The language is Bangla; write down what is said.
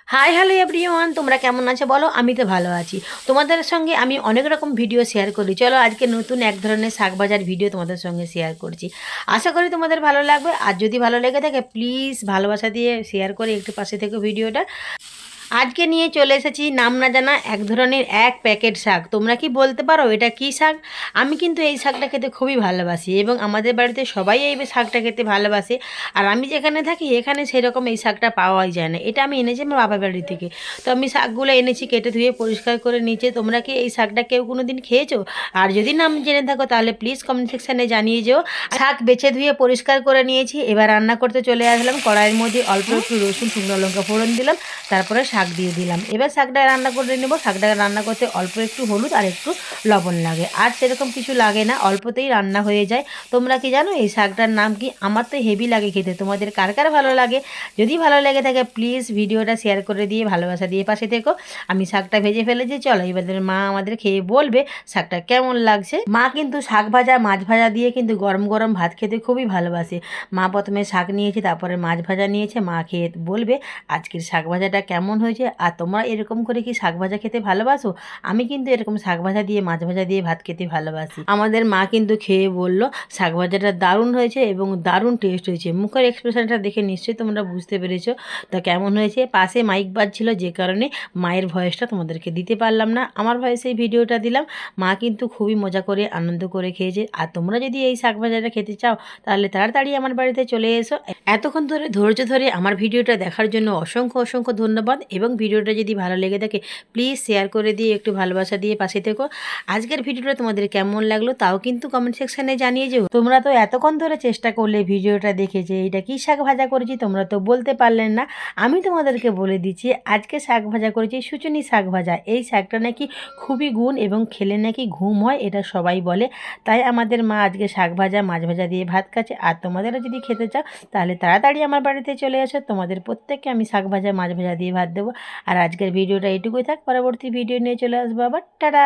হাই হ্যালো এভরিওয়ান, তোমরা কেমন আছো বলো? আমি তো ভালো আছি। তোমাদের সঙ্গে আমি অনেক রকম ভিডিও শেয়ার করি। চলো আজকে নতুন এক ধরনের শাক ভাজার ভিডিও তোমাদের সঙ্গে শেয়ার করছি। আশা করি তোমাদের ভালো লাগবে। আর যদি ভালো লেগে থাকে প্লিজ ভালোবাসা দিয়ে শেয়ার করে একটু পাশে থেকে ভিডিওটা। আজকে নিয়ে চলে এসেছি নাম না জানা এক ধরনের এক প্যাকেট শাক। তোমরা কি বলতে পারো এটা কী শাক? আমি কিন্তু এই শাকটা খেতে খুবই ভালোবাসি এবং আমাদের বাড়িতে সবাই এই শাকটা খেতে ভালোবাসে। আর আমি যেখানে থাকি এখানে সেরকম এই শাকটা পাওয়াই যায় না। এটা আমি এনেছি আমার বাবার বাড়ি থেকে। তো আমি শাকগুলো এনেছি, কেটে ধুয়ে পরিষ্কার করে নিচে। তোমরা কি এই শাকটা কেউ কোনো দিন খেয়েছো? আর যদি নাম জেনে থাকো তাহলে প্লিজ কমেন্ট সেকশানে জানিয়ে যেও। শাক বেছে ধুয়ে পরিষ্কার করে নিয়েছি। এবার রান্না করতে চলে আসলাম। কড়াইয়ের মধ্যে অল্প একটু রসুন শুকনো লঙ্কা ফোড়ন দিলাম, তারপরে শাক দিয়ে দিলাম। এবার শাকটা রান্না করে নেব। শাকটা রান্না করতে অল্প একটু হলুদ আর একটু লবণ লাগে, আর সেরকম কিছু লাগে না, অল্পতেই রান্না হয়ে যায়। তোমরা কি জানো এই শাকটার নাম কি? আমার তো হেভি লাগে খেতে। তোমাদের কার কার ভালো লাগে? যদি ভালো লেগে থাকে প্লিজ ভিডিওটা শেয়ার করে দিয়ে ভালোবাসা দিয়ে পাশে থেকো। আমি শাকটা ভেজে ফেলেছি, চলো এবার মা আমাদের খেয়ে বলবে শাকটা কেমন লাগছে। মা কিন্তু শাক ভাজা মাছ ভাজা দিয়ে কিন্তু গরম গরম ভাত খেতে খুবই ভালোবাসে। মা প্রথমে শাক নিয়েছে, তারপরে মাছ ভাজা নিয়েছে। মা খেয়ে বলবে আজকের শাক ভাজাটা কেমন হয়েছে। আর তোমরা এরকম করে কি শাক ভাজা খেতে ভালোবাসো? আমি কিন্তু এরকম শাক ভাজা দিয়ে মাছ ভাজা দিয়ে ভাত খেতে ভালোবাসি। আমাদের মা কিন্তু খেয়ে বলল শাক ভাজাটা দারুণ হয়েছে এবং দারুণ টেস্ট হয়েছে। মুখের এক্সপ্রেশনটা দেখে নিশ্চয়ই তোমরা বুঝতে পেরেছো তা কেমন হয়েছে। পাশে মাইক বাজছিল যে কারণে মায়ের ভয়েসটা তোমাদেরকে দিতে পারলাম না, আমার ভয়েসে এই ভিডিওটা দিলাম। মা কিন্তু খুবই মজা করে আনন্দ করে খেয়েছে। আর তোমরা যদি এই শাক ভাজাটা খেতে চাও তাহলে তাড়াতাড়ি আমার বাড়িতে চলে এসো। এতক্ষণ ধরে ধৈর্য ধরে আমার ভিডিওটা দেখার জন্য অসংখ্য অসংখ্য ধন্যবাদ। এবং ভিডিওটা যদি ভালো লেগে থাকে প্লিজ শেয়ার করে দিয়ে একটু ভালোবাসা দিয়ে পাশে থেকো। আজকের ভিডিওটা তোমাদের কেমন লাগলো তাও কিন্তু কমেন্ট সেকশানে জানিয়ে যেও। তোমরা তো এতক্ষণ ধরে চেষ্টা করলে ভিডিওটা দেখে যে এইটা কী শাক ভাজা করেছি, তোমরা তো বলতে পারলেন না। আমি তোমাদেরকে বলে দিচ্ছি আজকে শাক ভাজা করেছি শুচনি শাক ভাজা। এই শাকটা নাকি খুবই গুণ এবং খেলে নাকি ঘুম হয়, এটা সবাই বলে। তাই আমাদের মা আজকে শাক ভাজা মাছ ভাজা দিয়ে ভাত খাচ্ছে। আর তোমাদেরও যদি খেতে চাও তাহলে তাড়াতাড়ি আমার বাড়িতে চলে আসো। তোমাদের প্রত্যেককে আমি শাক ভাজা মাছ ভাজা দিয়ে ভাত দেবো। আর আজকের ভিডিওটা এইটুকুই থাক, পরবর্তী ভিডিও নিয়ে চলে আসবো আবার। টাটা।